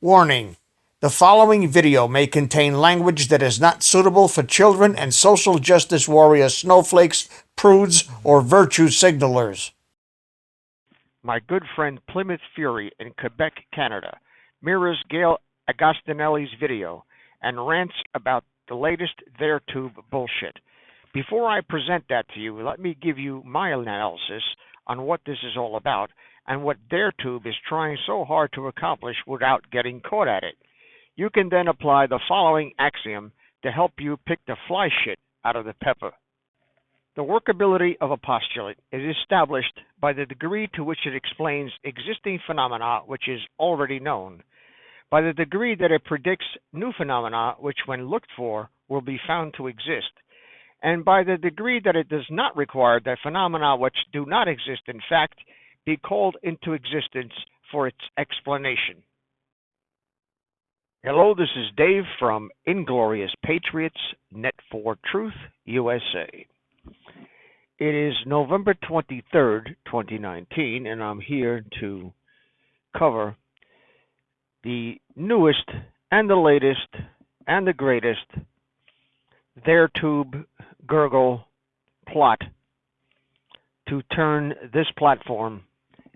Warning: the following video may contain language that is not suitable for children and social justice warrior snowflakes, prudes, or virtue signalers. My good friend Plymouth Fury in Quebec, Canada, mirrors Gale Agostinelli's video and rants about the latest TheirTube bullshit. Before I present that to you, let me give you my analysis on what this is all about and what TheirTube is trying so hard to accomplish without getting caught at it. You can then apply the following axiom to help you pick the fly shit out of the pepper. The workability of a postulate is established by the degree to which it explains existing phenomena which is already known, by the degree that it predicts new phenomena which, when looked for, will be found to exist, and by the degree that it does not require that phenomena which do not exist in fact be called into existence for its explanation. Hello, this is Dave from Inglorious Patriots, Net for Truth, USA. It is November 23rd, 2019, and I'm here to cover the newest and the latest and the greatest TheirTube gurgle plot to turn this platform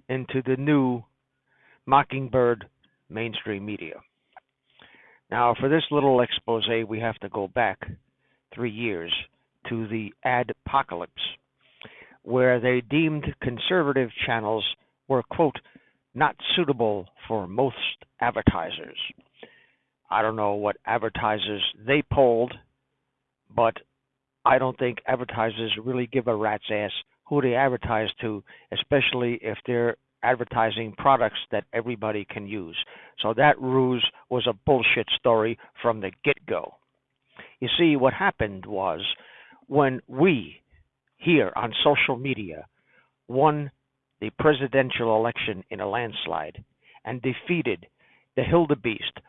into the new Mockingbird mainstream media. Now, for this little expose, we have to go back 3 years to the adpocalypse, where they deemed conservative channels were, quote, not suitable for most advertisers. I don't know what advertisers they polled, but I don't think advertisers really give a rat's ass who they advertise to, especially if they're advertising products that everybody can use. So that ruse was a bullshit story from the get-go. You see, what happened was when we here on social media won the presidential election in a landslide and defeated the Hildebeest,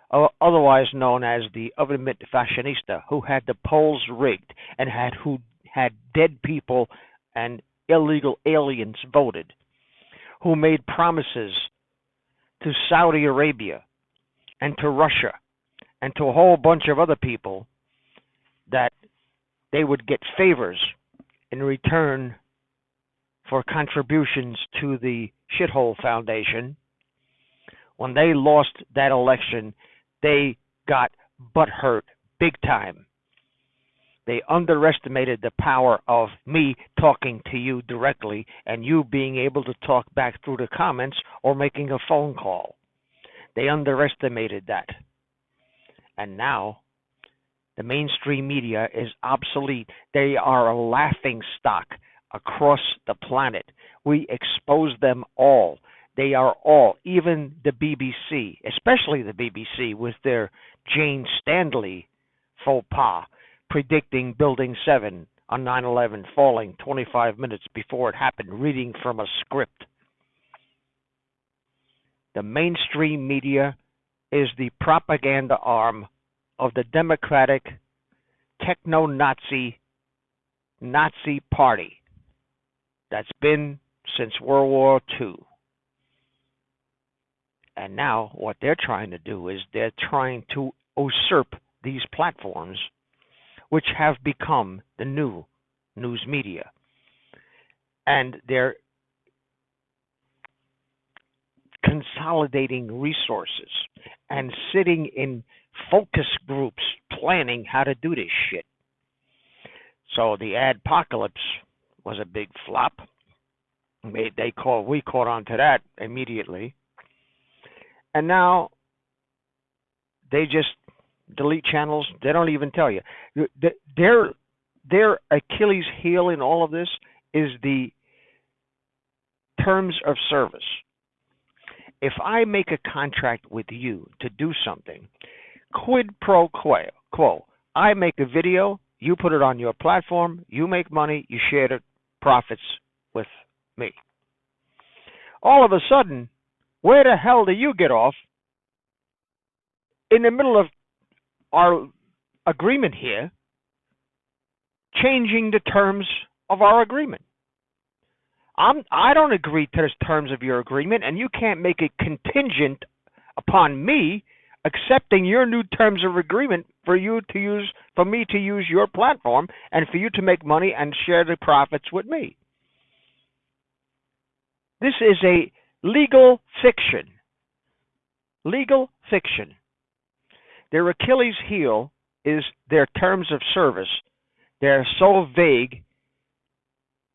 otherwise known as the Ultimate Fashionista, who had the polls rigged and who had dead people and illegal aliens voted, who made promises to Saudi Arabia and to Russia and to a whole bunch of other people that they would get favors in return for contributions to the shithole foundation. When they lost that election, they got butthurt big time. They underestimated the power of me talking to you directly and you being able to talk back through the comments or making a phone call. They underestimated that. And now the mainstream media is obsolete. They are a laughing stock across the planet. We expose them all. They are all, even the BBC, especially the BBC with their Jane Stanley faux pas, predicting Building 7 on 9/11 falling 25 minutes before it happened, reading from a script. The mainstream media is the propaganda arm of the Democratic techno-Nazi party that's been since World War II. And now what they're trying to do is they're trying to usurp these platforms, which have become the new news media. And they're consolidating resources and sitting in focus groups planning how to do this shit. So the adpocalypse was a big flop. We caught on to that immediately. And now they just delete channels. They don't even tell you. Their Achilles heel in all of this is the terms of service. If I make a contract with you to do something, quid pro quo, I make a video, you put it on your platform, you make money, you share the profits with me. All of a sudden, where the hell do you get off in the middle of our agreement here, changing the terms of our agreement? I don't agree to the terms of your agreement, and you can't make it contingent upon me accepting your new terms of agreement for me to use your platform and for you to make money and share the profits with me. This is a legal fiction. Legal fiction. Their Achilles heel is their terms of service. They're so vague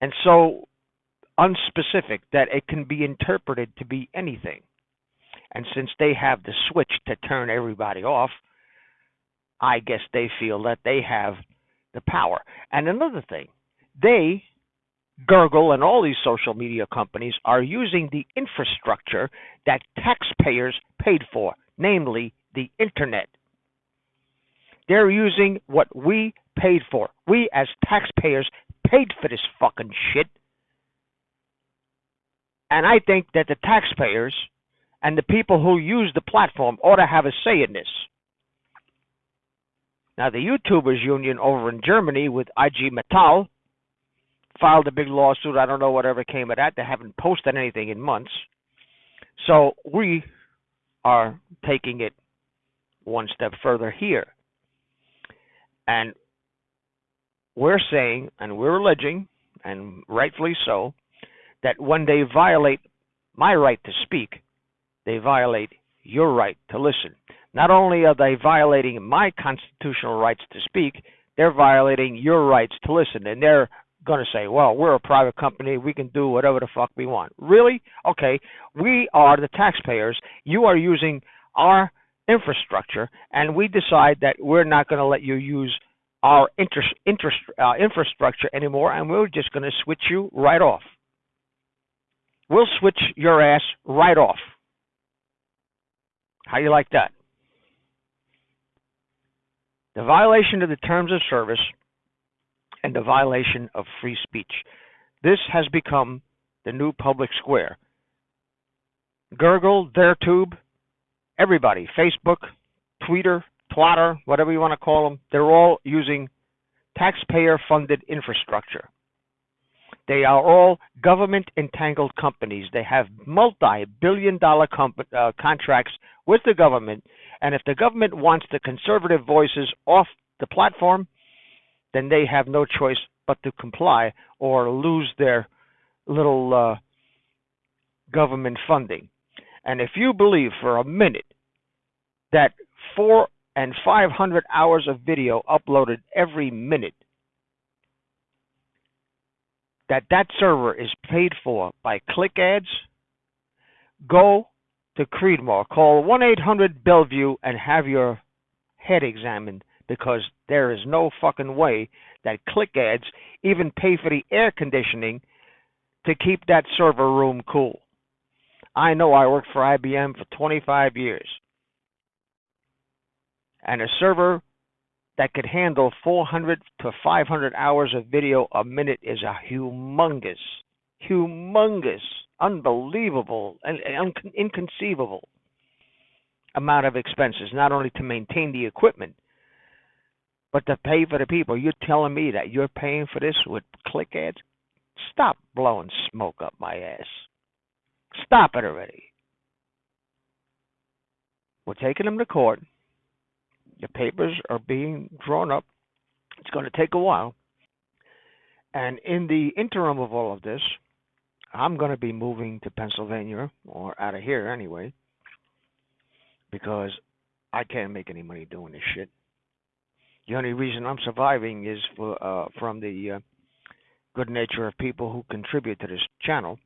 and so unspecific that it can be interpreted to be anything. And since they have the switch to turn everybody off, I guess they feel that they have the power. And another thing, they, Gurgle, and all these social media companies are using the infrastructure that taxpayers paid for, namely the internet. They're using what we paid for. We as taxpayers paid for this fucking shit. And I think that the taxpayers and the people who use the platform ought to have a say in this. Now, the YouTubers union over in Germany with IG Metall filed a big lawsuit. I don't know whatever came of that. They haven't posted anything in months. So we are taking it one step further here. And we're saying, and we're alleging, and rightfully so, that when they violate my right to speak, they violate your right to listen. Not only are they violating my constitutional rights to speak, they're violating your rights to listen. And they're going to say, well, we're a private company. We can do whatever the fuck we want. Really? Okay. We are the taxpayers. You are using our infrastructure, and we decide that we're not going to let you use our infrastructure anymore, and we're just going to switch you right off. We'll switch your ass right off. How you like that? The violation of the terms of service and the violation of free speech. This has become the new public square. Gurgle, DareTube, everybody, Facebook, Twitter, Twitter, whatever you want to call them, they're all using taxpayer-funded infrastructure. They are all government-entangled companies. They have multi-billion-dollar contracts with the government, and if the government wants the conservative voices off the platform, then they have no choice but to comply or lose their little government funding. And if you believe for a minute that 400 and 500 hours of video uploaded every minute, that server is paid for by click ads, go to Creedmoor, call 1-800-BELLEVUE and have your head examined, because there is no fucking way that click ads even pay for the air conditioning to keep that server room cool. I know. I worked for IBM for 25 years. And a server that could handle 400 to 500 hours of video a minute is a humongous, unbelievable, and inconceivable amount of expenses, not only to maintain the equipment, but to pay for the people. You're telling me that you're paying for this with click ads? Stop blowing smoke up my ass. Stop it already. We're taking them to court. The papers are being drawn up. It's going to take a while. And in the interim of all of this, I'm going to be moving to Pennsylvania, or out of here anyway, because I can't make any money doing this shit. The only reason I'm surviving is from the good nature of people who contribute to this channel.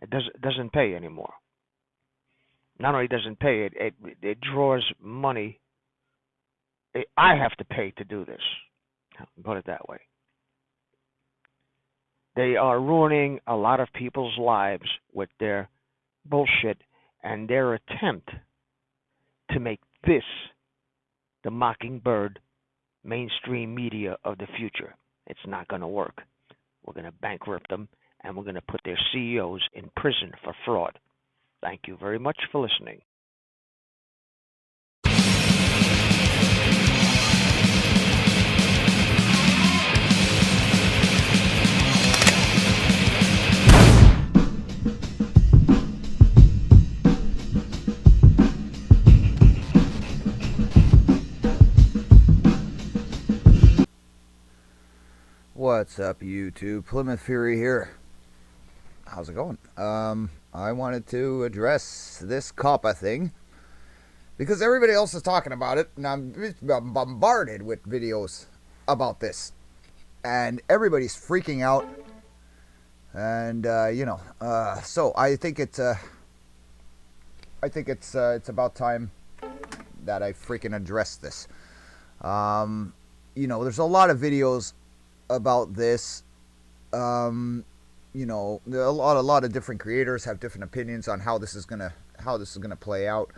It doesn't pay anymore. Not only doesn't pay, it draws money. I have to pay to do this. Put it that way. They are ruining a lot of people's lives with their bullshit and their attempt to make this the Mockingbird mainstream media of the future. It's not going to work. We're going to bankrupt them, and we're going to put their CEOs in prison for fraud. Thank you very much for listening. What's up, YouTube? Plymouth Fury here. How's it going? I wanted to address this COPPA thing because everybody else is talking about it, and I'm bombarded with videos about this, and everybody's freaking out. And so I think it's about time that I freaking address this. There's a lot of videos about this. A lot of different creators have different opinions on how this is gonna play out.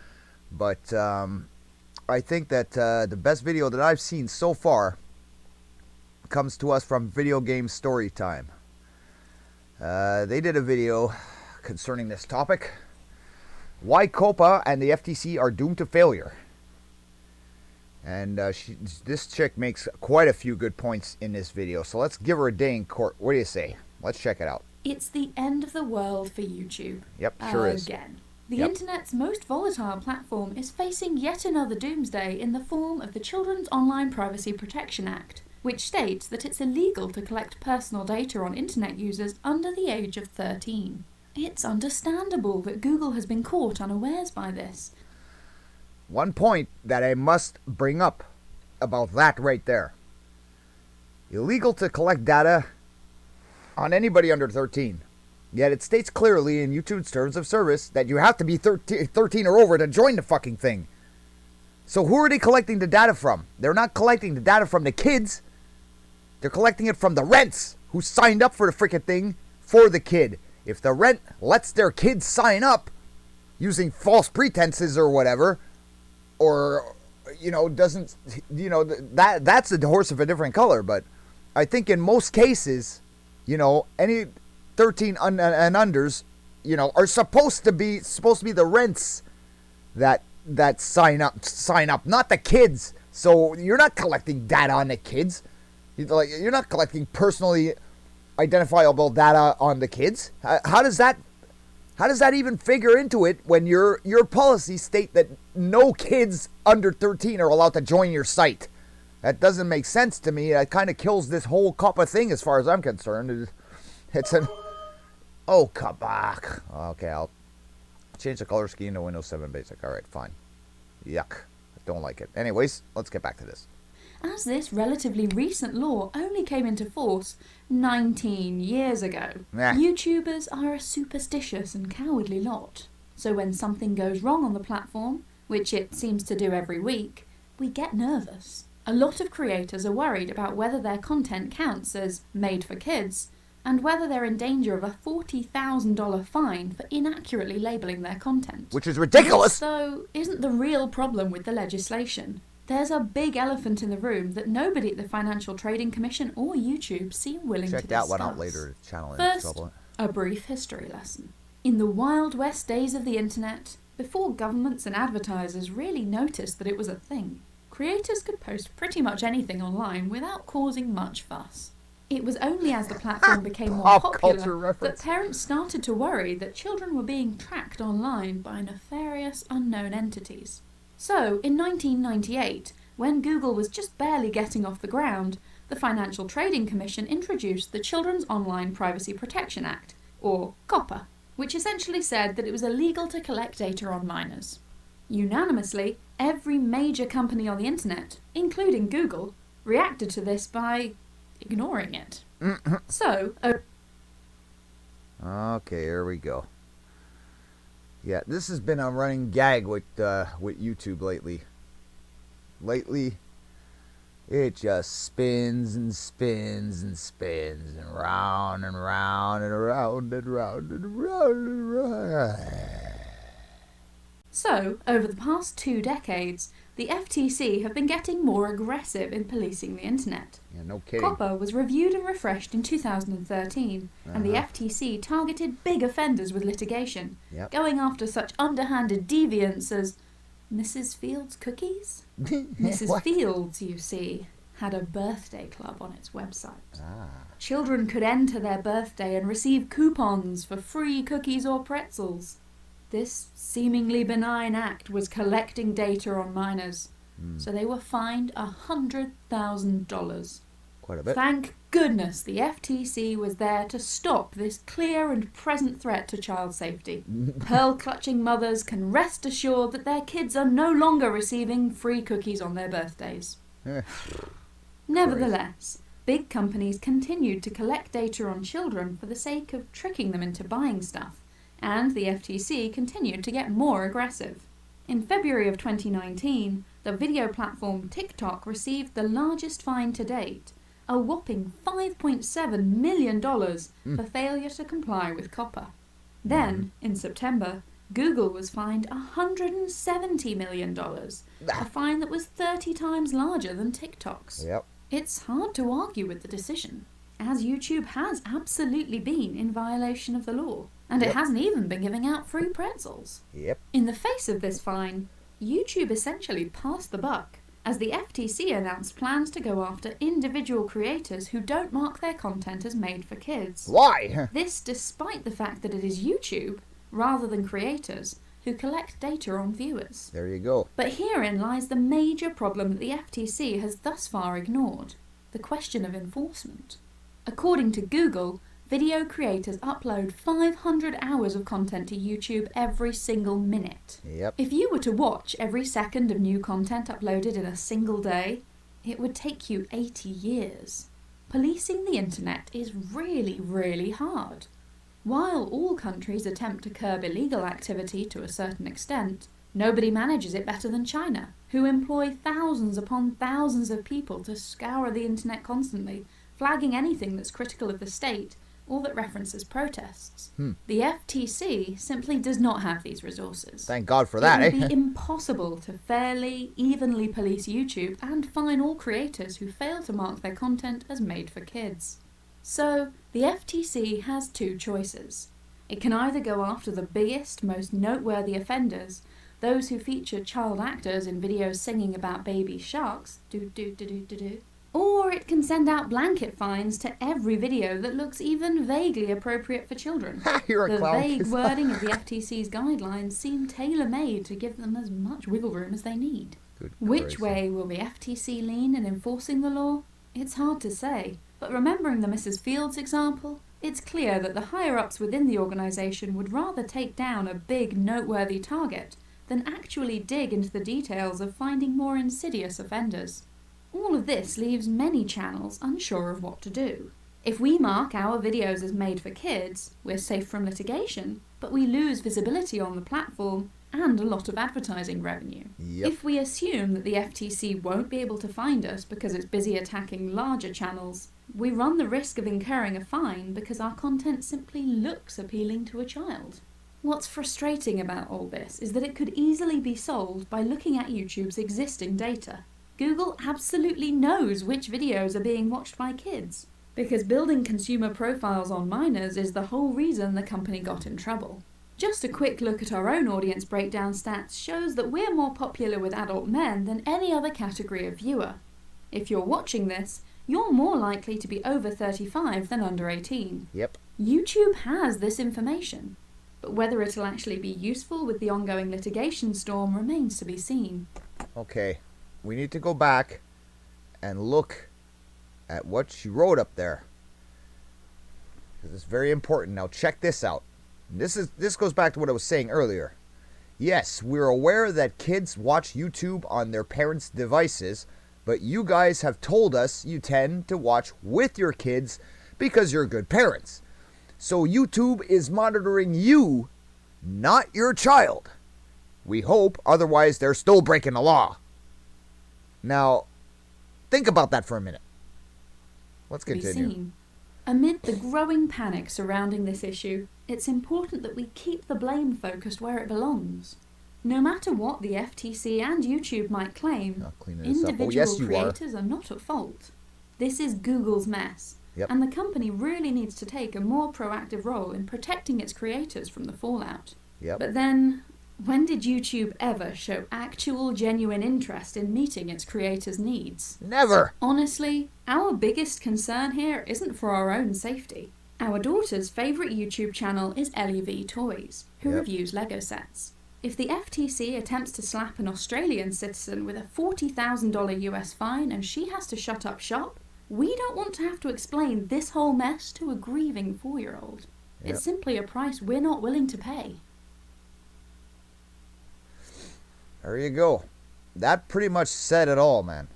But I think that the best video that I've seen so far comes to us from Video Game Storytime. They did a video concerning this topic: why COPPA and the FTC are doomed to failure. And this chick makes quite a few good points in this video. So let's give her a day in court. What do you say? Let's check it out. It's the end of the world for YouTube. Yep, sure is. Again. The internet's most volatile platform is facing yet another doomsday in the form of the Children's Online Privacy Protection Act, which states that it's illegal to collect personal data on internet users under the age of 13. It's understandable that Google has been caught unawares by this. One point that I must bring up about that right there: illegal to collect data on anybody under 13. Yet it states clearly in YouTube's terms of service that you have to be 13 or over to join the fucking thing. So who are they collecting the data from? They're not collecting the data from the kids. They're collecting it from the rents who signed up for the freaking thing for the kid. If the rent lets their kids sign up using false pretenses or whatever, or doesn't, that's a horse of a different color. But I think in most cases, any 13 and unders, are supposed to be the rents that sign up, not the kids. So you're not collecting data on the kids. You're not collecting personally identifiable data on the kids. How does that even figure into it when your policies state that no kids under 13 are allowed to join your site? That doesn't make sense to me. That kind of kills this whole COPPA thing as far as I'm concerned. COPPA. Okay, I'll change the color scheme to Windows 7 Basic. All right, fine. Yuck. I don't like it. Anyways, let's get back to this. As this relatively recent law only came into force 19 years ago, YouTubers are a superstitious and cowardly lot. So when something goes wrong on the platform, which it seems to do every week, we get nervous. A lot of creators are worried about whether their content counts as made for kids, and whether they're in danger of a $40,000 fine for inaccurately labelling their content. Which is ridiculous! This, though, isn't the real problem with the legislation. There's a big elephant in the room that nobody at the Financial Trading Commission or YouTube seem willing to discuss. Check that one out later. Channel First, a brief history lesson. In the Wild West days of the internet, before governments and advertisers really noticed that it was a thing, creators could post pretty much anything online without causing much fuss. It was only as the platform became more popular that parents started to worry that children were being tracked online by nefarious unknown entities. So, in 1998, when Google was just barely getting off the ground, the Financial Trading Commission introduced the Children's Online Privacy Protection Act, or COPPA, which essentially said that it was illegal to collect data on minors. Unanimously, every major company on the internet, including Google, reacted to this by ignoring it. So, okay, here we go. Yeah, this has been a running gag with YouTube lately. Lately, it just spins and spins and spins and round and round and round and round and round and round. So, over the past 2 decades, the FTC have been getting more aggressive in policing the internet. Yeah, no kidding. COPPA was reviewed and refreshed in 2013, and the FTC targeted big offenders with litigation, going after such underhanded deviants as Mrs. Fields' cookies? Mrs. Fields, you see, had a birthday club on its website. Children could enter their birthday and receive coupons for free cookies or pretzels. This seemingly benign act was collecting data on minors, so they were fined $100,000. Quite a bit. Thank goodness the FTC was there to stop this clear and present threat to child safety. Pearl-clutching mothers can rest assured that their kids are no longer receiving free cookies on their birthdays. Nevertheless, big companies continued to collect data on children for the sake of tricking them into buying stuff, and the FTC continued to get more aggressive. In February of 2019, the video platform TikTok received the largest fine to date, a whopping $5.7 million for failure to comply with COPPA. Then, in September, Google was fined $170 million, a fine that was 30 times larger than TikTok's. Yep. It's hard to argue with the decision, as YouTube has absolutely been in violation of the law, and it hasn't even been giving out free pretzels. Yep. In the face of this fine, YouTube essentially passed the buck, as the FTC announced plans to go after individual creators who don't mark their content as made for kids. Why? This despite the fact that it is YouTube, rather than creators, who collect data on viewers. There you go. But herein lies the major problem that the FTC has thus far ignored, the question of enforcement. According to Google, video creators upload 500 hours of content to YouTube every single minute. Yep. If you were to watch every second of new content uploaded in a single day, it would take you 80 years. Policing the internet is really, really hard. While all countries attempt to curb illegal activity to a certain extent, nobody manages it better than China, who employ thousands upon thousands of people to scour the internet constantly, flagging anything that's critical of the state or that references protests. The FTC simply does not have these resources. Thank God for that, It would be impossible to fairly, evenly police YouTube and fine all creators who fail to mark their content as made for kids. So, the FTC has two choices. It can either go after the biggest, most noteworthy offenders, those who feature child actors in videos singing about baby sharks, or it can send out blanket fines to every video that looks even vaguely appropriate for children. You're a The clown. vague wording of the FTC's guidelines seem tailor-made to give them as much wiggle room as they need. Good Which crazy. way will the FTC lean in enforcing the law? It's hard to say, but remembering the Mrs. Fields example, it's clear that the higher-ups within the organisation would rather take down a big, noteworthy target than actually dig into the details of finding more insidious offenders. All of this leaves many channels unsure of what to do. If we mark our videos as made for kids, we're safe from litigation, but we lose visibility on the platform and a lot of advertising revenue. Yep. If we assume that the FTC won't be able to find us because it's busy attacking larger channels, we run the risk of incurring a fine because our content simply looks appealing to a child. What's frustrating about all this is that it could easily be solved by looking at YouTube's existing data. Google absolutely knows which videos are being watched by kids, because building consumer profiles on minors is the whole reason the company got in trouble. Just a quick look at our own audience breakdown stats shows that we're more popular with adult men than any other category of viewer. If you're watching this, you're more likely to be over 35 than under 18. Yep. YouTube has this information, but whether it'll actually be useful with the ongoing litigation storm remains to be seen. Okay. We need to go back and look at what she wrote up there, because it's very important. Now check this out. This goes back to what I was saying earlier. Yes, we're aware that kids watch YouTube on their parents' devices, but you guys have told us you tend to watch with your kids because you're good parents. So YouTube is monitoring you, not your child. We hope, otherwise they're still breaking the law. Now, think about that for a minute. Let's Be continue. seen. Amid the growing panic surrounding this issue, it's important that we keep the blame focused where it belongs. No matter what the FTC and YouTube might claim, Not cleaning this up. Oh, individual yes, you are. creators are not at fault. This is Google's mess, Yep. and the company really needs to take a more proactive role in protecting its creators from the fallout. Yep. But then, when did YouTube ever show actual genuine interest in meeting its creators' needs? Never. Honestly, our biggest concern here isn't for our own safety. Our daughter's favourite YouTube channel is LEV Toys, who Yep. reviews Lego sets. If the FTC attempts to slap an Australian citizen with a $40,000 US fine and she has to shut up shop, We don't want to have to explain this whole mess to a grieving 4-year-old. Yep. It's simply a price we're not willing to pay. There you go. That pretty much said it all, man.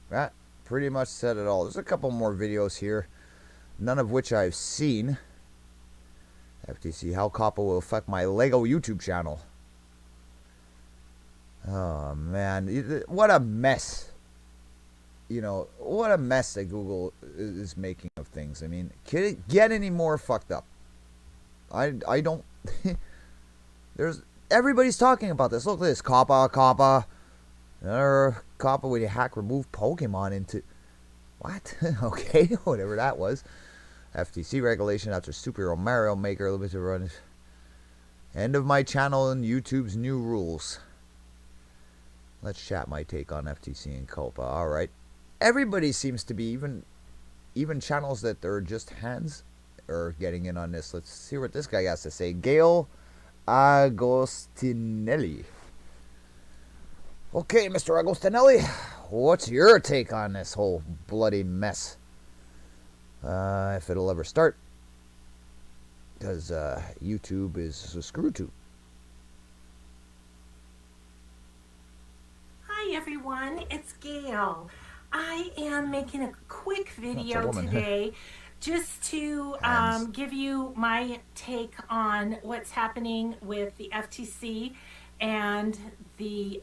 That pretty much said it all. There's a couple more videos here, none of which I've seen. FTC, how COPPA will affect my Lego YouTube channel. Oh, man. What a mess. You know, what a mess that Google is making of things. I mean, can it get any more fucked up? I don't... Everybody's talking about this. Look at this. COPPA. COPPA would hack remove Pokemon into... What? Okay, whatever that was. FTC regulation after superhero Mario Maker limited run. End of my channel and YouTube's new rules. Let's chat my take on FTC and COPPA. Alright. Everybody seems to be, even channels that are just hands, are getting in on this. Let's see what this guy has to say. Gale Agostinelli. Okay, Mr. Agostinelli, what's your take on this whole bloody mess? If it'll ever start. Because YouTube is a screw to. Hi everyone, it's Gale. I am making a quick video woman. today just to give you my take on what's happening with the FTC and the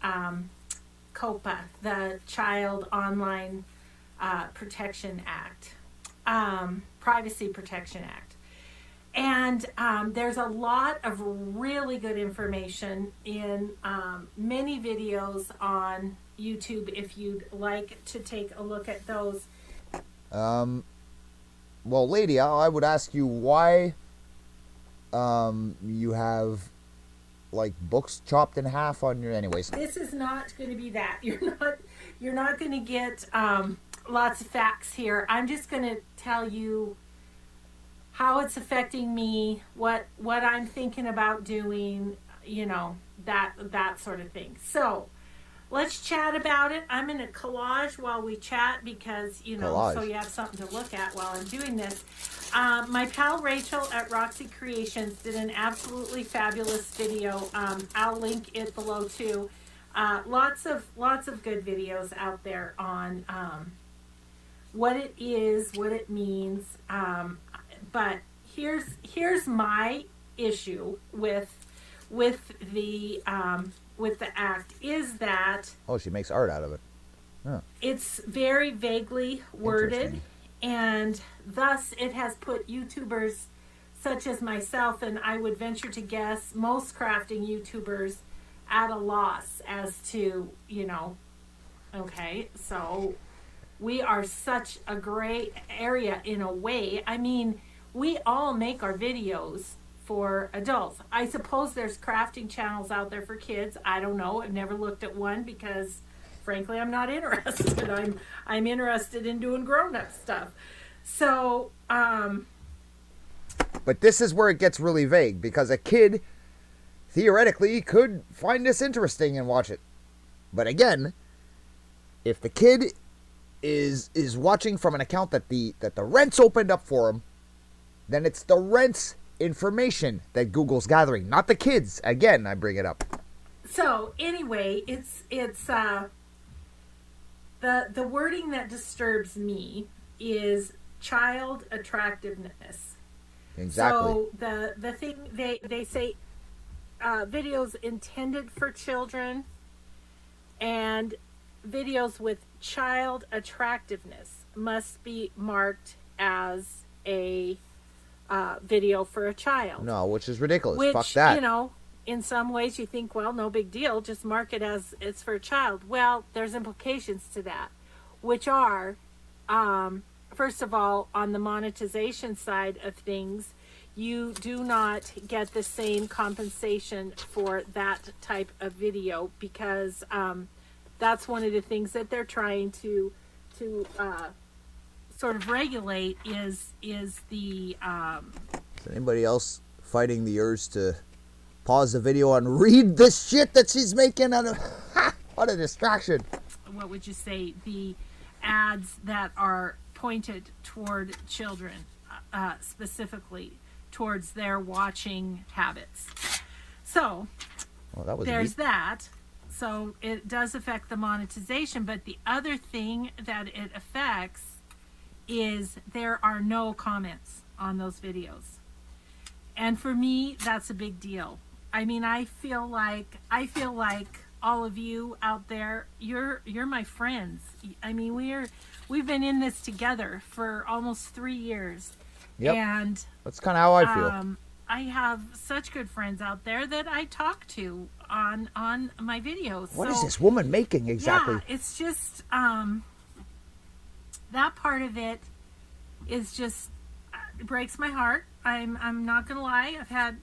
COPPA, the Child Online Protection Act, Privacy Protection Act. And there's a lot of really good information in many videos on YouTube if you'd like to take a look at those. Well, lady, I would ask you why you have like books chopped in half on your... Anyways. This is not going to be that. You're not going to get lots of facts here. I'm just going to tell you how it's affecting me, what I'm thinking about doing, you know, that sort of thing. So let's chat about it. I'm in a collage while we chat because, you know, collage. So you have something to look at while I'm doing this. My pal Rachel at Roxy Creations did an absolutely fabulous video. I'll link it below too. Lots of good videos out there on what it is, what it means. But here's my issue with the act is that she makes art out of it. Huh. It's very vaguely worded, and thus it has put YouTubers such as myself, and I would venture to guess most crafting YouTubers, at a loss as to, you know, okay, so we are such a gray area in a way. I mean, we all make our videos for adults. I suppose there's crafting channels out there for kids. I don't know. I've never looked at one because, frankly, I'm not interested. I'm interested in doing grown-up stuff. So, But this is where it gets really vague, because a kid theoretically could find this interesting and watch it. But again, if the kid is watching from an account that the rents opened up for him, then it's the rents information that Google's gathering, not the kids. Again, I bring it up. So anyway, it's the wording that disturbs me is child attractiveness. Exactly. So the thing they say, videos intended for children and videos with child attractiveness must be marked as a video for a child. No, which is ridiculous. Which, fuck that. you know, in some ways you think, well, no big deal, just mark it as it's for a child. Well, there's implications to that, which are, first of all, on the monetization side of things, you do not get the same compensation for that type of video, because that's one of the things that they're trying to sort of regulate is the Is anybody else fighting the urge to pause the video and read this shit that she's making? What a distraction. what would you say, the ads that are pointed toward children, specifically towards their watching habits. So Well, that was there's neat. that. So it does affect the monetization, but the other thing that it affects is there are no comments on those videos. And for me, that's a big deal. I mean, I feel like all of you out there, you're my friends. I mean, we've been in this together for almost 3 years. Yep. And That's kind of how I feel. I have such good friends out there that I talk to on my videos. What is this woman making exactly? Yeah, it's just that part of it is just it breaks my heart. I'm not gonna lie. I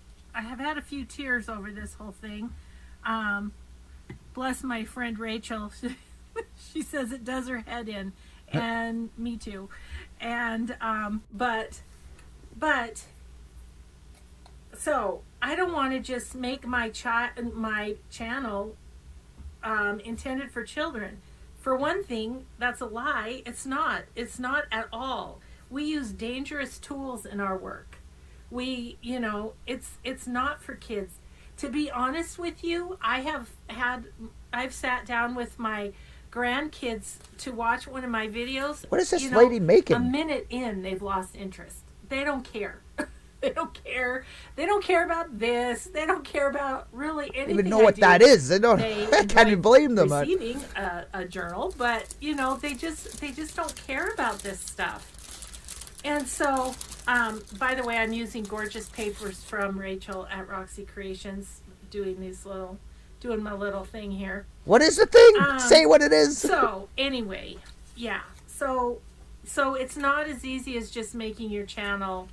have had a few tears over this whole thing. Bless my friend Rachel. She says it does her head in, and me too. And but so I don't want to just make my channel intended for children. For one thing, that's a lie. It's not. It's not at all. We use dangerous tools in our work. It's not for kids. To be honest with you, I've sat down with my grandkids to watch one of my videos. What is this lady making? A minute in, they've lost interest. They don't care. They don't care. They don't care about this. They don't care about really anything. They don't even know what that is. They don't. I can't even blame them. Receiving a journal, but they just don't care about this stuff. And so, by the way, I'm using gorgeous papers from Rachel at Roxy Creations, doing my little thing here. What is the thing? Say what it is. So anyway, yeah. So it's not as easy as just making your channel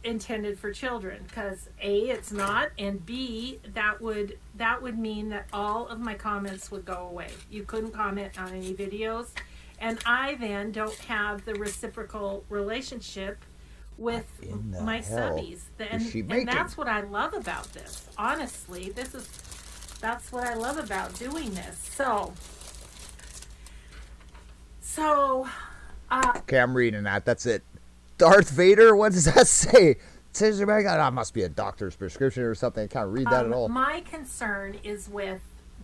intended for children, because A, it's not, and B, that would mean that all of my comments would go away. You couldn't comment on any videos, and I then don't have the reciprocal relationship with my subbies. And that's what I love about this. Honestly, that's what I love about doing this. So okay, I'm reading that. That's it. Darth Vader? What does that say? It says that must be a doctor's prescription or something. I can't read that at all. My concern is with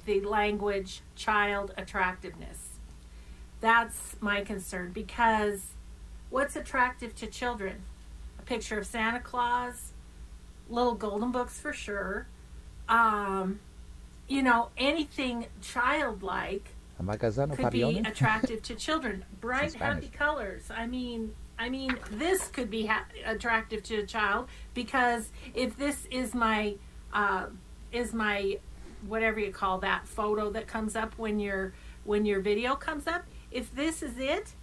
the language child attractiveness. That's my concern, because what's attractive to children? A picture of Santa Claus, little golden books for sure. Anything childlike could be attractive to children. Bright, happy colors. I mean, this could be attractive to a child, because if this is my whatever you call that photo that comes up when your video comes up, if this is it,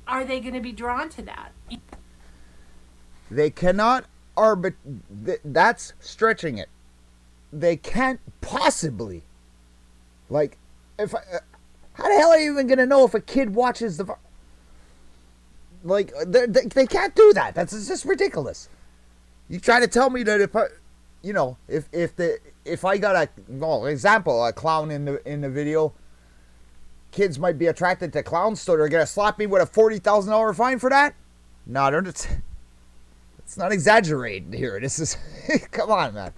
are they going to be drawn to that? They cannot that's stretching it. They can't possibly. Like, if how the hell are you even going to know if a kid watches the... Like, they can't do that. That's just ridiculous. You try to tell me that if I got a clown in the video, kids might be attracted to clowns, so they're gonna slap me with a $40,000 fine for that? No, it's not exaggerated here. This is come on, man.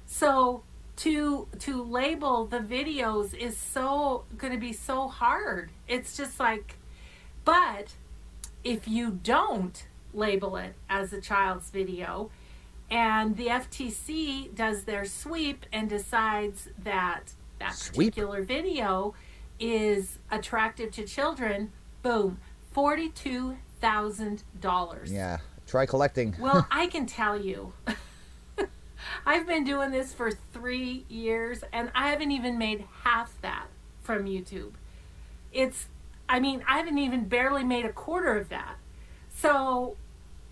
So to label the videos is going to be so hard. It's just like. But if you don't label it as a child's video, and the FTC does their sweep and decides that particular video is attractive to children, boom, $42,000. Yeah, try collecting. Well, I can tell you, I've been doing this for 3 years, and I haven't even made half that from YouTube. I haven't even barely made a quarter of that. So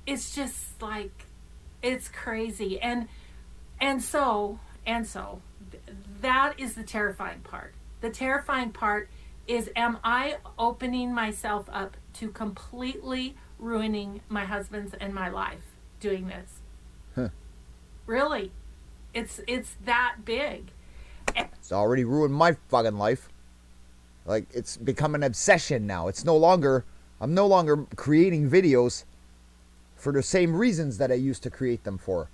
it's just like, it's crazy. And so that is the terrifying part. The terrifying part is, am I opening myself up to completely ruining my husband's and my life doing this? Huh. Really? It's that big. It's already ruined my fucking life. Like, it's become an obsession now. I'm no longer creating videos for the same reasons that I used to create them for.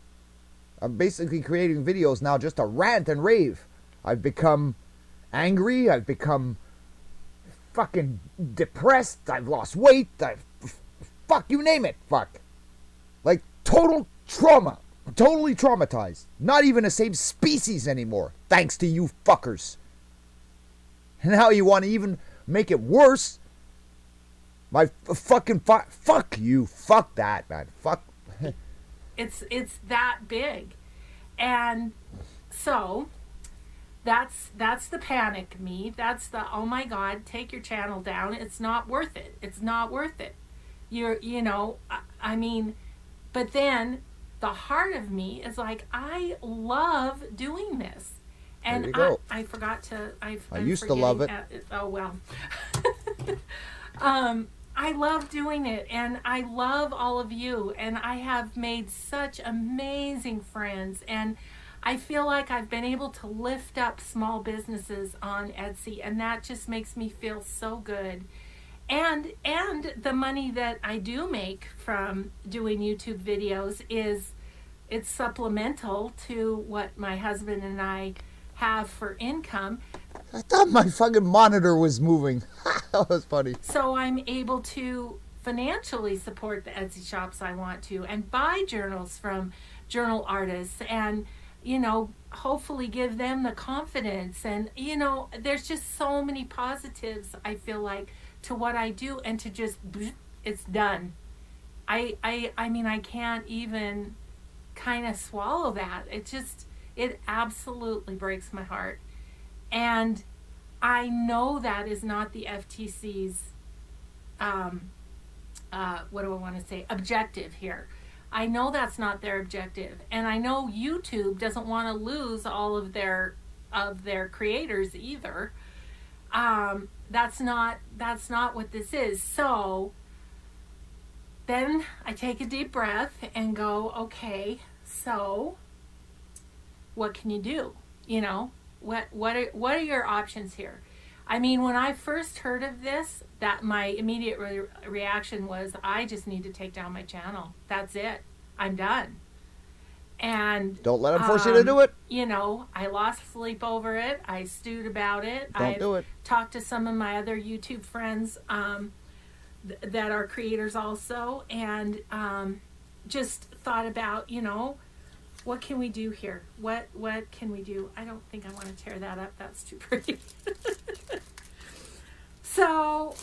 I'm basically creating videos now just to rant and rave. I've become angry. I've become fucking depressed. I've lost weight. Fuck, you name it. Fuck. Like, total trauma. Totally traumatized. Not even the same species anymore. Thanks to you fuckers. And now you want to even make it worse. My fucking fuck you. Fuck that, man. Fuck. It's that big. And so that's the panic me. That's the, oh my God, take your channel down. It's not worth it. It's not worth it. I mean, but then the heart of me is like, I love doing this. And there you go. I forgot to, I used to love it. Oh, well. I love doing it, and I love all of you, and I have made such amazing friends, and I feel like I've been able to lift up small businesses on Etsy, and that just makes me feel so good. And the money that I do make from doing YouTube videos it's supplemental to what my husband and I have for income. I thought my fucking monitor was moving. That was funny. So I'm able to financially support the Etsy shops I want to, and buy journals from journal artists, and hopefully give them the confidence. And there's just so many positives, I feel like, to what I do, and to just it's done. I mean, I can't even kind of swallow that. It absolutely breaks my heart. And I know that is not the FTC's, objective here. I know that's not their objective. And I know YouTube doesn't want to lose all of their creators either. That's not what this is. So then I take a deep breath and go, okay, so what can you do? What are your options here? I mean, when I first heard of this, that my immediate reaction was, I just need to take down my channel. That's it. I'm done. And don't let them force you to do it. I lost sleep over it. I stewed about it. Don't do it. Talked to some of my other YouTube friends that are creators also, and just thought about, what can we do here? What can we do? I don't think I want to tear that up. That's too pretty. So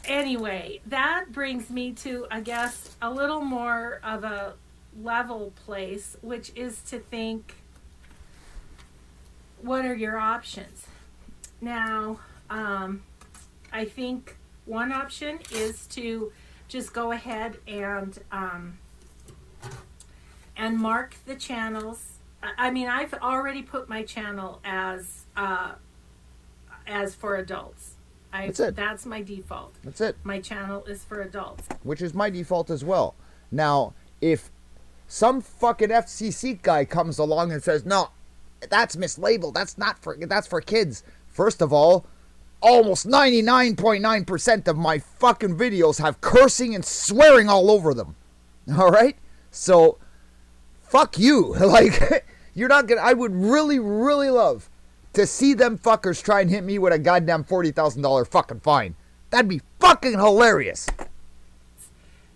anyway, that brings me to, I guess, a little more of a level place, which is to think, what are your options? Now, I think one option is to just go ahead and mark the channels. I mean, I've already put my channel as for adults. That's it. That's my default. That's it. My channel is for adults. Which is my default as well. Now, if some fucking FCC guy comes along and says, no, that's mislabeled, that's for kids. First of all, almost 99.9% of my fucking videos have cursing and swearing all over them. All right? So, fuck you. Like, you're not gonna, I would really, really love to see them fuckers try and hit me with a goddamn $40,000 fucking fine. That'd be fucking hilarious.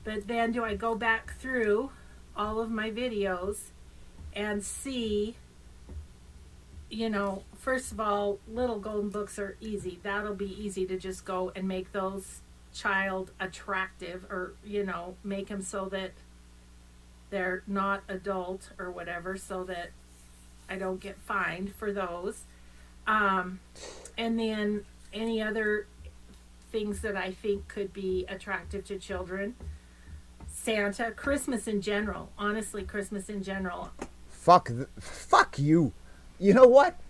But then do I go back through all of my videos and see, first of all, little golden books are easy. That'll be easy to just go and make those child attractive, or, make them so that they're not adult or whatever, so that I don't get fined for those. And then any other things that I think could be attractive to children. Santa, Christmas in general. Honestly, Christmas in general. Fuck you. You know what?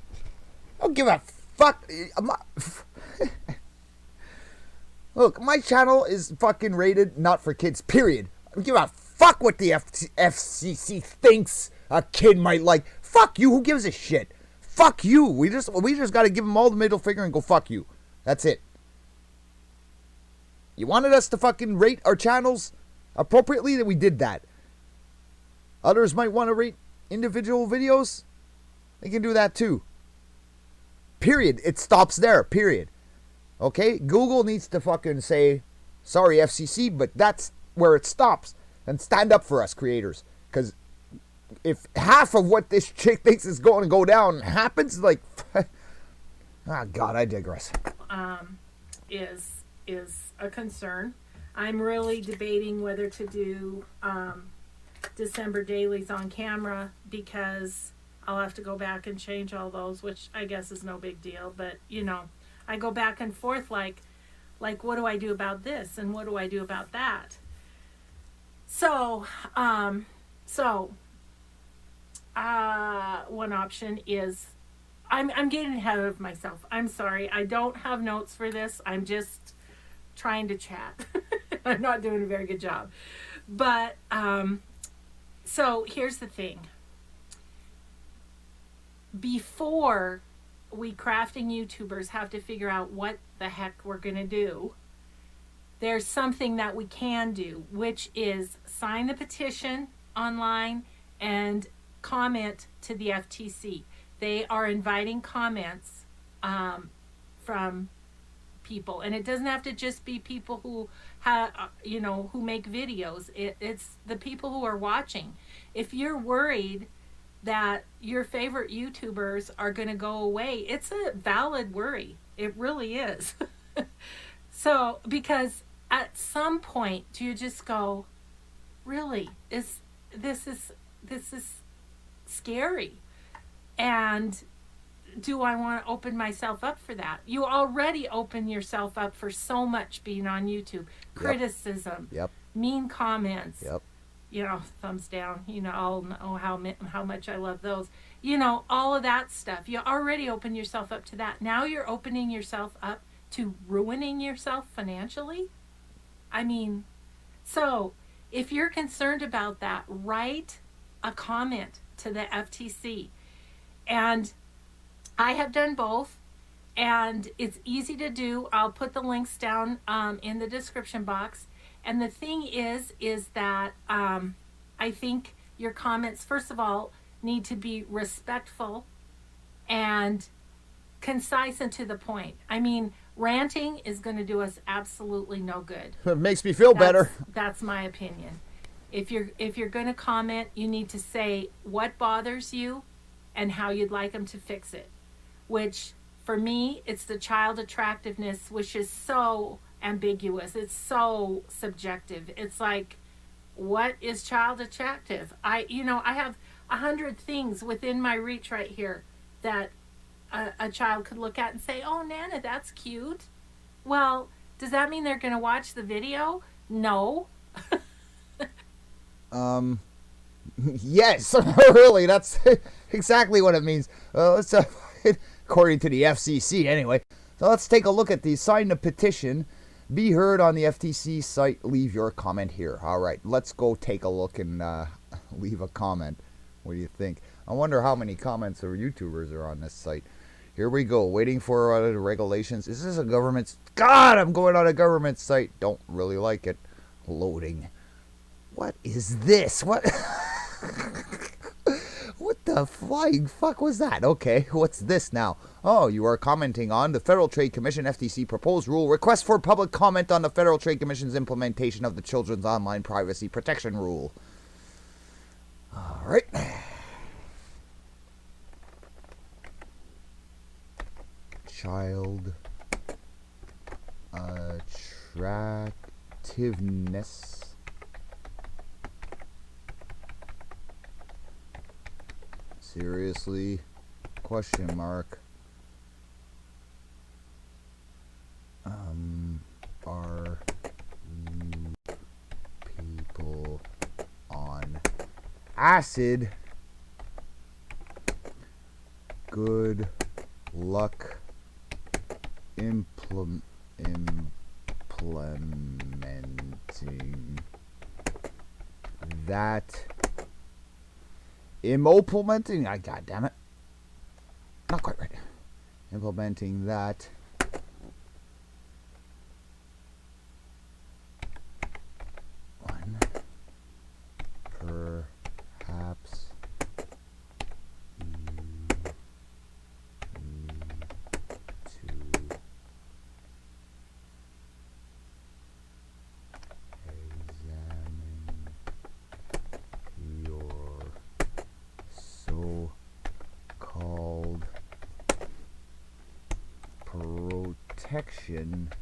I don't give a fuck. Look, my channel is fucking rated not for kids, period. I don't give a fuck what the FCC thinks a kid might like. Fuck you. Who gives a shit? Fuck you. We just got to give them all the middle finger and go fuck you. That's it. You wanted us to fucking rate our channels appropriately, that we did that. Others might want to rate individual videos. They can do that too. Period. It stops there. Period. Okay? Google needs to fucking say, sorry, FCC, but that's where it stops. And stand up for us, creators. Because if half of what this chick thinks is going to go down happens, like, ah, God, I digress. Is a concern. I'm really debating whether to do December dailies on camera, because I'll have to go back and change all those, which I guess is no big deal. But, you know, I go back and forth like what do I do about this and what do I do about that? So, one option is, I'm getting ahead of myself. I'm sorry. I don't have notes for this. I'm just trying to chat. I'm not doing a very good job. But, so here's the thing. Before we crafting YouTubers have to figure out what the heck we're going to do, there's something that we can do, which is sign the petition online and comment to the FTC. They are inviting comments from people, and it doesn't have to just be people who who make videos. It's the people who are watching. If you're worried that your favorite YouTubers are going to go away, it's a valid worry. It really is. So, because at some point, do you just go, really, this is scary, and do I want to open myself up for that? You already open yourself up for so much being on YouTube. Criticism, mean comments, thumbs down, I'll know how much I love those. All of that stuff. You already open yourself up to that. Now you're opening yourself up to ruining yourself financially. I mean, so if you're concerned about that, write a comment to the FTC. And I have done both, and it's easy to do. I'll put the links down in the description box. And the thing is that I think your comments, first of all, need to be respectful and concise and to the point. I mean, ranting is going to do us absolutely no good. It makes me feel better. That's my opinion. If you're going to comment, you need to say what bothers you and how you'd like them to fix it. Which, for me, it's the child attractiveness, which is so ambiguous. It's so subjective. It's like, what is child attractive? I have 100 things within my reach right here that a child could look at and say, oh, Nana, that's cute. Well, does that mean they're going to watch the video? No. Yes, really, that's exactly what it means. Let's according to the FCC anyway. So let's take a look at the sign the petition. Be heard on the FTC site. Leave your comment here. All right, let's go take a look and leave a comment. What do you think? I wonder how many comments or YouTubers are on this site. Here we go. Waiting for the regulations. Is this a government? God, I'm going on a government site. Don't really like it. Loading. What is this? What? What the flying fuck was that? Okay, what's this now? Oh, you are commenting on the Federal Trade Commission FTC proposed rule. Request for public comment on the Federal Trade Commission's implementation of the Children's Online Privacy Protection Rule. All right. Child attractiveness. Seriously? Question mark. Are you people on acid? Good luck implementing that. Implementing, God damn it, not quite right. Implementing that protection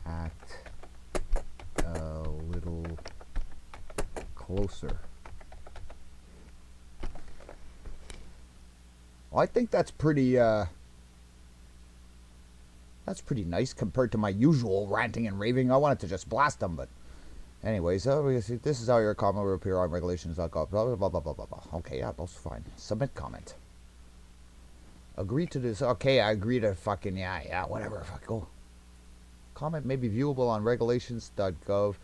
at a little closer. Well, I think that's pretty nice compared to my usual ranting and raving. I wanted to just blast them, but anyways, this is how your comment will appear on regulations.gov. Blah, blah, blah, blah, blah, blah. Okay, yeah, that's fine. Submit comment. Agree to this. Okay, I agree to fucking, yeah, whatever. Fuck, go. Comment may be viewable on regulations.gov.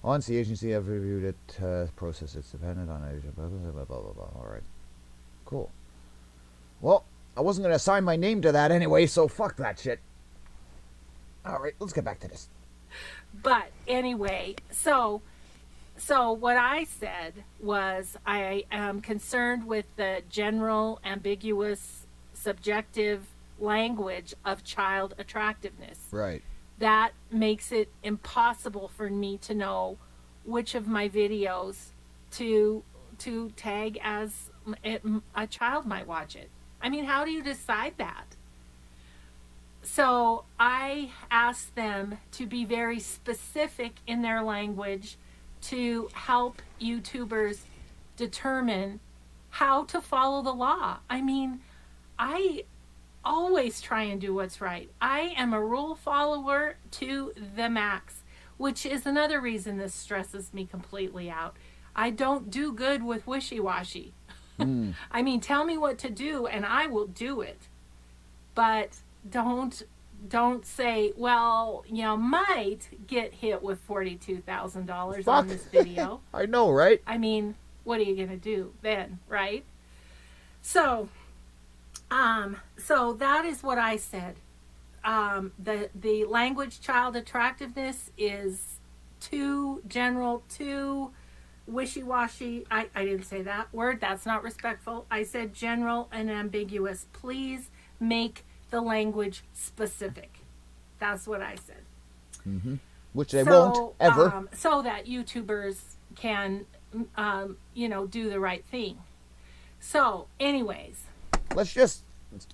Once the agency have reviewed it, process it's dependent on it. Blah, blah, blah, blah, blah, blah. All right. Cool. Well, I wasn't going to assign my name to that anyway, so fuck that shit. All right, let's get back to this. But anyway, so what I said was I am concerned with the general, ambiguous, subjective language of child attractiveness. Right. That makes it impossible for me to know which of my videos to tag as a child might watch it. I mean, how do you decide that? So I asked them to be very specific in their language to help YouTubers determine how to follow the law. I mean, I always try and do what's right. I am a rule follower to the max, which is another reason this stresses me completely out. I don't do good with wishy-washy. I mean, tell me what to do and I will do it. But don't say, well, you might get hit with $42,000 on this video. I know, right? I mean, what are you going to do then, right? So that is what I said. The language child attractiveness is too general, too wishy-washy. I didn't say that word. That's not respectful. I said general and ambiguous. Please make the language specific. That's what I said. Mm-hmm. Which they won't ever. So that YouTubers can, do the right thing. So, anyways. Let's just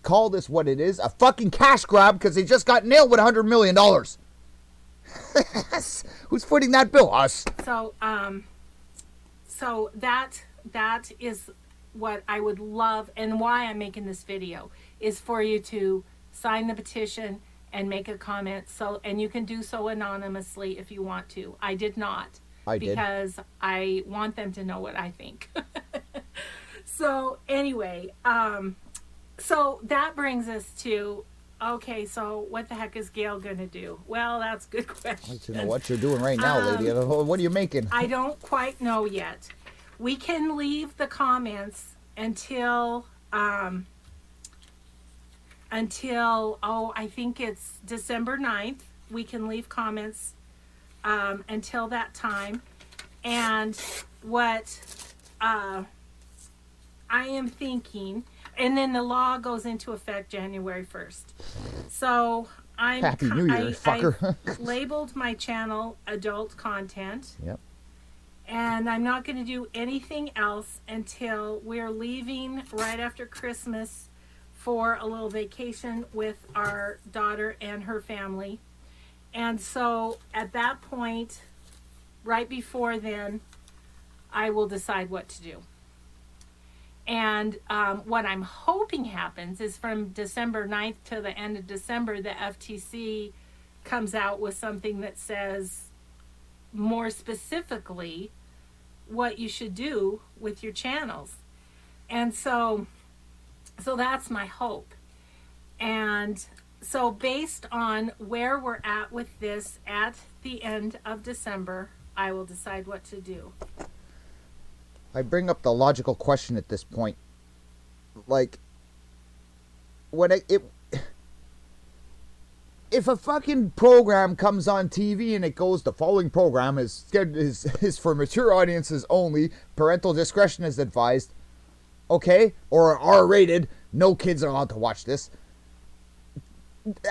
call this what it is. A fucking cash grab because they just got nailed with $100 million. Who's footing that bill? Us. So that is what I would love, and why I'm making this video is for you to sign the petition and make a comment. And you can do so anonymously if you want to. I did not. I did. Because I want them to know what I think. So anyway, so that brings us to, okay, so what the heck is Gale going to do? Well, that's a good question. I'd like to know what you're doing right now, lady. What are you making? I don't quite know yet. We can leave the comments until I think it's December 9th. We can leave comments until that time. And what I am thinking, and then the law goes into effect January 1st. So Happy New Year, fucker. I labeled my channel adult content. Yep. And I'm not going to do anything else until we're leaving right after Christmas for a little vacation with our daughter and her family. And so at that point, right before then, I will decide what to do. And what I'm hoping happens is from December 9th to the end of December, the FTC comes out with something that says more specifically what you should do with your channels. And so that's my hope. And so based on where we're at with this at the end of December, I will decide what to do. I bring up the logical question at this point. Like, when if a fucking program comes on TV and it goes, the following program is for mature audiences only, parental discretion is advised, okay, or R-rated, no kids are allowed to watch this,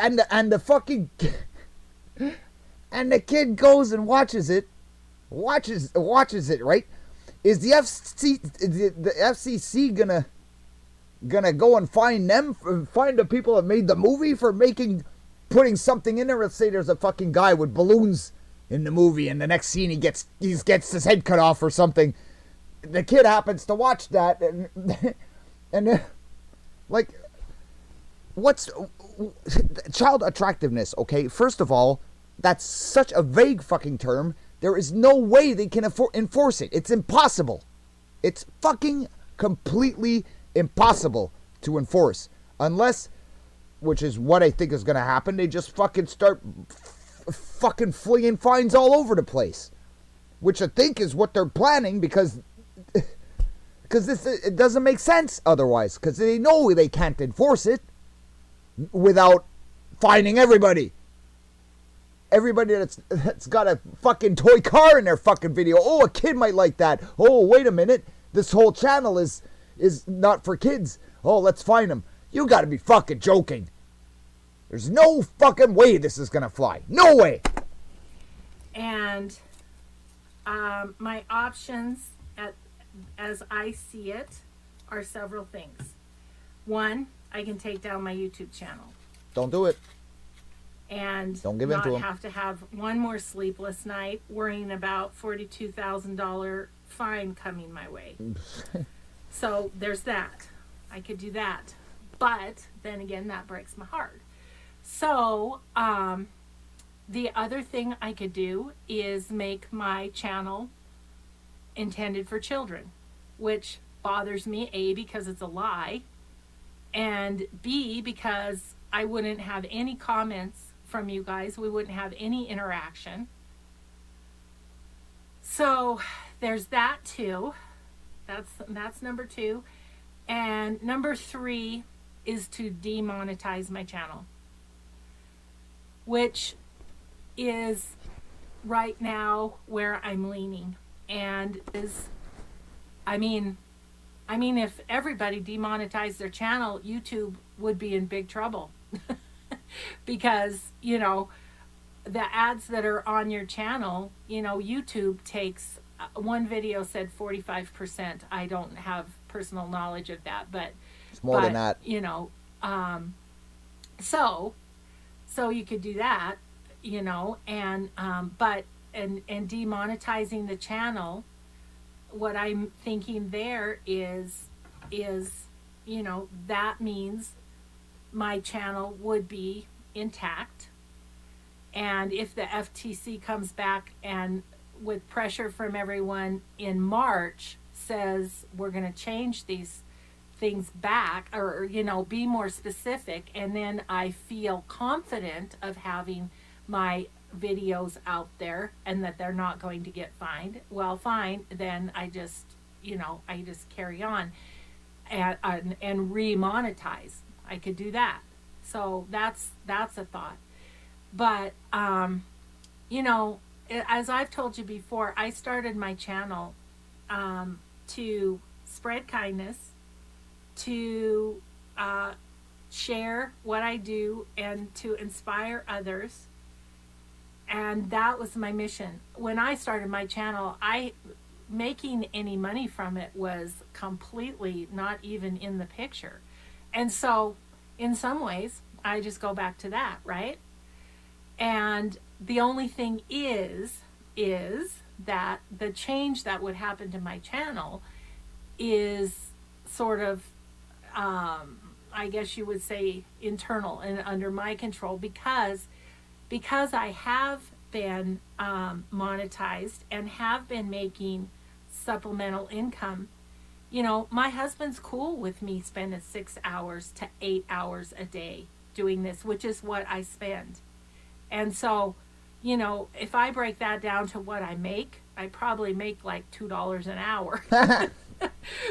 and the fucking and the kid goes and watches it, right? Is the FCC gonna gonna go and find the people that made the movie for putting something in there. Let's say there's a fucking guy with balloons in the movie, and the next scene he gets his head cut off or something. The kid happens to watch that, and like, what's child attractiveness? Okay, first of all, that's such a vague fucking term. There is no way they can enforce it. It's impossible. It's fucking completely impossible to enforce, unless, which is what I think is going to happen, they just fucking start fucking flinging fines all over the place, which I think is what they're planning, because it doesn't make sense otherwise, because they know they can't enforce it without fining everybody that's got a fucking toy car in their fucking video. Oh, a kid might like that. Oh, wait a minute, this whole channel is not for kids. Oh, let's fine them. You gotta be fucking joking. There's no fucking way this is gonna fly. No way. And my options, as I see it, are several things. One, I can take down my YouTube channel. Don't do it. And don't give in to them. Have to have one more sleepless night worrying about $42,000 fine coming my way. So there's that. I could do that. But then again, that breaks my heart. So the other thing I could do is make my channel intended for children, which bothers me, A, because it's a lie, and B, because I wouldn't have any comments from you guys. We wouldn't have any interaction. So there's that too. That's number 2. And number 3 is to demonetize my channel, which is right now where I'm leaning. And I mean, if everybody demonetized their channel, YouTube would be in big trouble. Because, you know, the ads that are on your channel, you know, YouTube takes, one video said 45%. I don't have personal knowledge of that, but it's more than that. You know, so you could do that, you know, and demonetizing the channel. What I'm thinking there is, you know, that means my channel would be intact. And if the FTC comes back and with pressure from everyone in March says we're going to change these things back, or, you know, be more specific, and then I feel confident of having my videos out there and that they're not going to get fined, well, fine, then I just, you know, I just carry on and re-monetize. I could do that. So that's a thought. But, you know, as I've told you before, I started my channel to spread kindness, to share what I do, and to inspire others. And that was my mission. When I started my channel, making any money from it was completely not even in the picture. And so, in some ways, I just go back to that, right? And the only thing is that the change that would happen to my channel is sort of, I guess you would say, internal and under my control, because I have been monetized and have been making supplemental income. You know, my husband's cool with me spending 6 hours to 8 hours a day doing this, which is what I spend. And so, you know, if I break that down to what I make, I probably make like $2 an hour.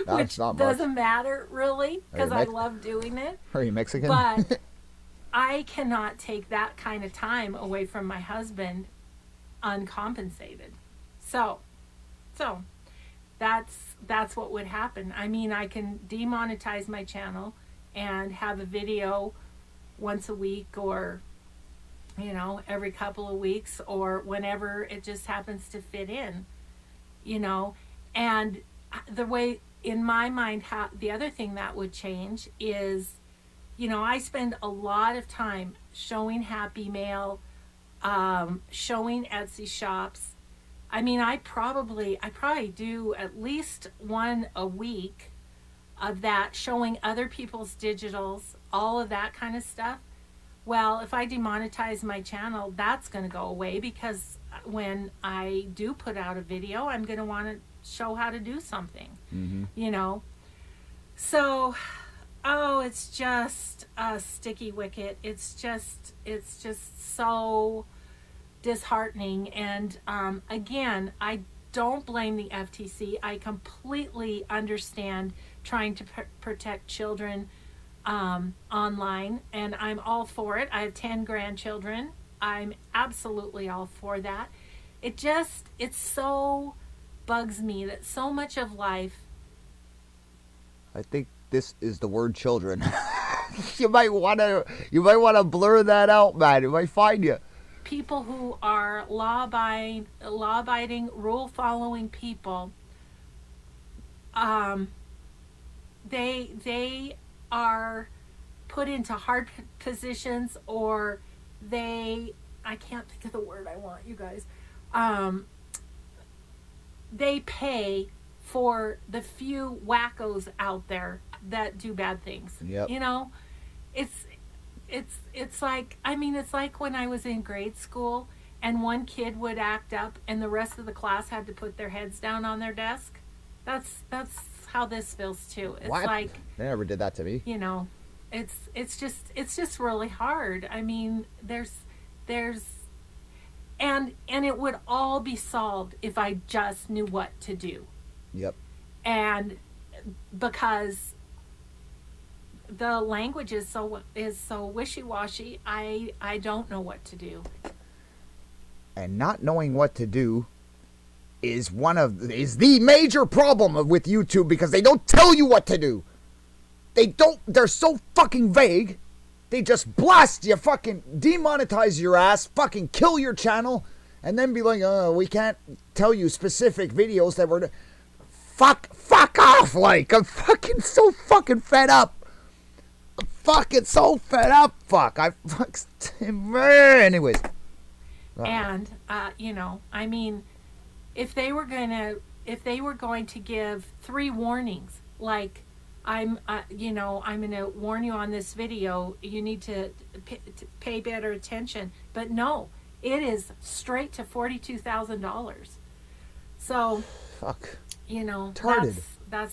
Which doesn't matter really, because I love doing it. Are you Mexican? But I cannot take that kind of time away from my husband uncompensated. So that's what would happen. I mean, I can demonetize my channel and have a video once a week, or, you know, every couple of weeks, or whenever it just happens to fit in, you know. And the way in my mind, the other thing that would change is, I spend a lot of time showing Happy Mail, showing Etsy shops. I mean, I probably do at least one a week of that, showing other people's digitals, all of that kind of stuff. Well, if I demonetize my channel, that's going to go away, because when I do put out a video, I'm going to want to show how to do something, So, it's just a sticky wicket. It's just so disheartening. And again, I don't blame the FTC. I completely understand trying to protect children online, and I'm all for it. I have 10 grandchildren. I'm absolutely all for that. It so bugs me that so much of life. I think this is the word children. You might want to blur that out, man. It might find you. People who are law-abiding, rule-following people, they are put into hard positions, or I can't think of the word I want, you guys. They pay for the few wackos out there that do bad things. Yep. It's like, it's like when I was in grade school and one kid would act up and the rest of the class had to put their heads down on their desk. That's how this feels too. It's what? like, they never did that to me. It's just really hard. I mean, there's and it would all be solved if I just knew what to do. Yep. And because the language is so wishy-washy, I don't know what to do. And not knowing what to do is the major problem with YouTube, because they don't tell you what to do. They're so fucking vague. They just blast you, fucking demonetize your ass, fucking kill your channel, and then be like, we can't tell you specific videos that were... Fuck off, like, I'm fucking so fucking fed up. I'm fucking so fed up, anyways. And, if they were going to give 3 warnings, like, I'm going to warn you on this video, you need to pay better attention. But no, it is straight to $42,000. So, fuck. That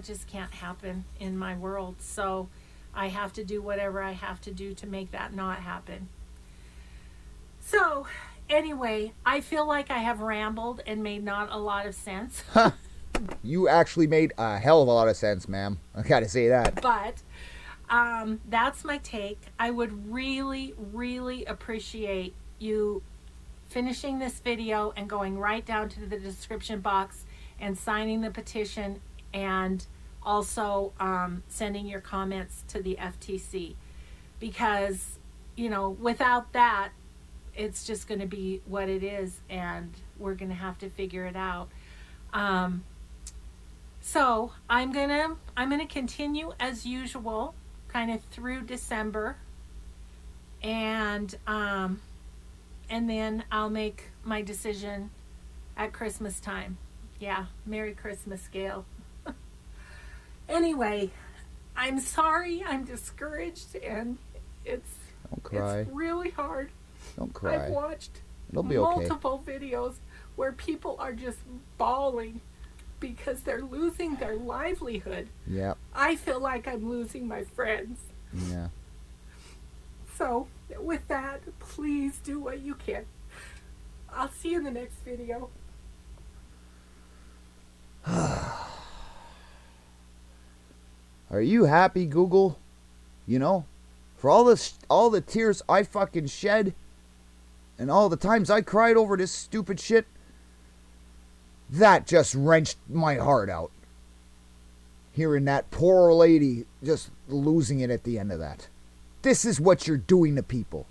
just can't happen in my world. So I have to do whatever I have to do to make that not happen. So anyway, I feel like I have rambled and made not a lot of sense. You actually made a hell of a lot of sense, ma'am. I gotta say that. But that's my take. I would really, really appreciate you finishing this video and going right down to the description box and signing the petition, and also sending your comments to the FTC, because without that, it's just going to be what it is, and we're going to have to figure it out. So I'm gonna continue as usual, kind of through December, and then I'll make my decision at Christmas time. Yeah, Merry Christmas, Gale. Anyway, I'm sorry, I'm discouraged, and it's really hard. Don't cry. I've watched It'll be okay. multiple videos where people are just bawling because they're losing their livelihood. Yeah. I feel like I'm losing my friends. Yeah. So, with that, please do what you can. I'll see you in the next video. Are you happy, Google? For all the tears I fucking shed, and all the times I cried over this stupid shit, that just wrenched my heart out. Hearing that poor lady just losing it at the end of that. This is what you're doing to people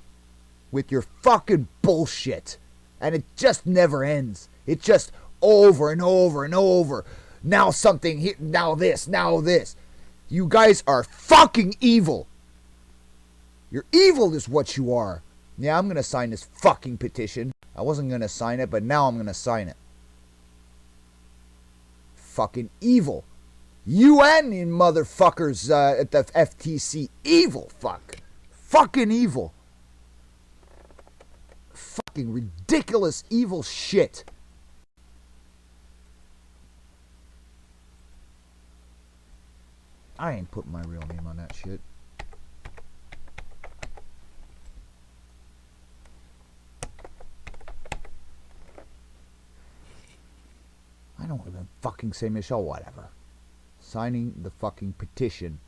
with your fucking bullshit. And it just never ends. It's just over and over and over. now something here, now this, now this. You guys are fucking evil. You're evil is what you are. Yeah, I'm going to sign this fucking petition. I wasn't going to sign it, but now I'm going to sign it. Fucking evil. UN in motherfuckers at the FTC. Evil, fuck. Fucking evil. Fucking ridiculous evil shit. I ain't putting my real name on that shit. I don't even fucking say Michelle, whatever. Signing the fucking petition.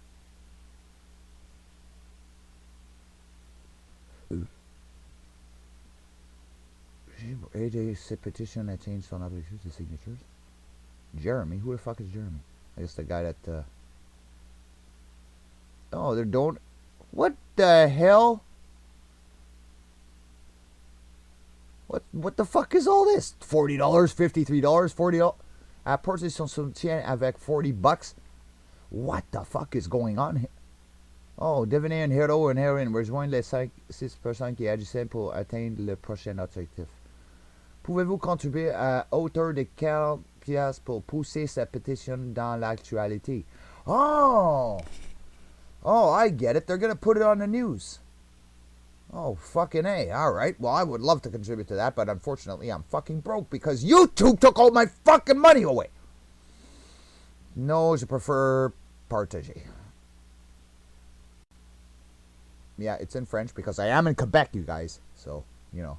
AJ petition that changed on other issues, the signatures. Jeremy? Who the fuck is Jeremy? I guess the guy that, oh, they don't... What the hell? What the fuck is all this? $40, $53, $40. Apporter son soutien avec $40. What the fuck is going on here? Oh, devenez un héros ou une héroïne. Rejoignez les 5-6% qui agissent pour atteindre le prochain objectif. Pouvez-vous contribuer à hauteur de 40 piastres pour pousser cette pétition dans l'actualité? Oh! Oh, I get it. They're going to put it on the news. Oh, fucking A. Alright, well, I would love to contribute to that, but unfortunately, I'm fucking broke because YouTube took all my fucking money away. No, je prefer partager. Yeah, it's in French because I am in Quebec, you guys. So, you know.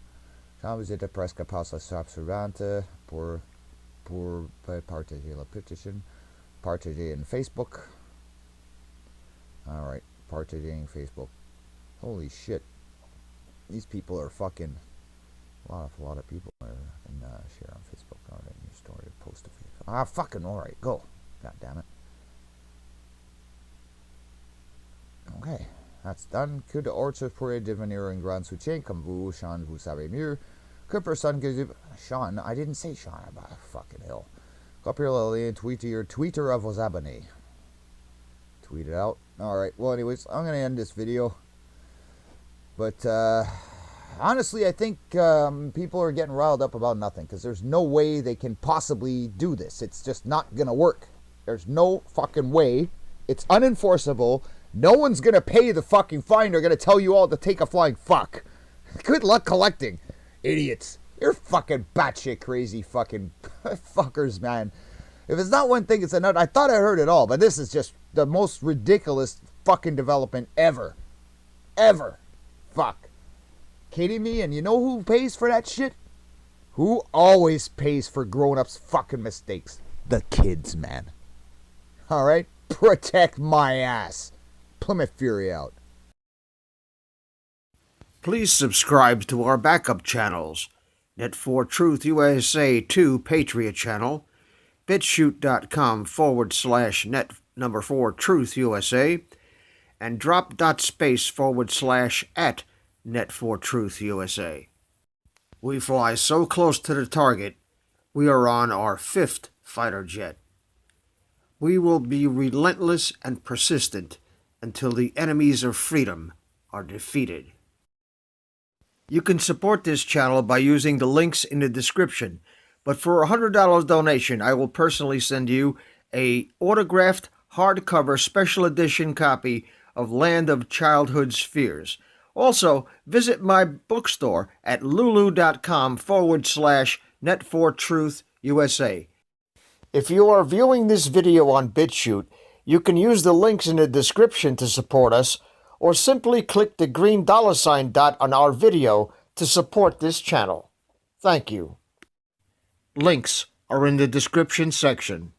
Quand vous êtes presque pas la suivante pour partager la pétition. Partager in Facebook. Alright, partaging Facebook. Holy shit. These people are fucking... A lot of people are in share on Facebook. Alright, new story, post to Facebook. Ah, fucking alright, go. God damn it. Okay, that's done. Que de autres pourraient devenir un grand soutien comme vous, Sean, vous savez mieux. Que personne que... Sean, I didn't say Sean, about fucking hell. Copiez le lien, tweet to your Twitter à vos abonnés. Tweet it out. Alright, well anyways, I'm going to end this video. But, honestly, I think people are getting riled up about nothing. Because there's no way they can possibly do this. It's just not going to work. There's no fucking way. It's unenforceable. No one's going to pay the fucking fine. They're going to tell you all to take a flying fuck. Good luck collecting. Idiots. You're fucking batshit crazy fucking fuckers, man. If it's not one thing, it's another. I thought I heard it all. But this is just the most ridiculous fucking development ever. Ever. Fuck. Kidding me? And you know who pays for that shit? Who always pays for grown-ups' fucking mistakes? The kids, man. Alright? Protect my ass. Plymouth Fury out. Please subscribe to our backup channels. Net4Truth USA 2 Patriot channel. BitChute.com/net4Truth USA. And drop.space/ net4Truth USA. We fly so close to the target, we are on our 5th fighter jet. We will be relentless and persistent until the enemies of freedom are defeated. You can support this channel by using the links in the description, but for a $100 donation, I will personally send you a autographed hardcover special edition copy of Land of Childhood's Fears. Also, visit my bookstore at lulu.com/net4Truth USA. If you are viewing this video on BitChute, you can use the links in the description to support us, or simply click the green $ dot on our video to support this channel. Thank you. Links are in the description section.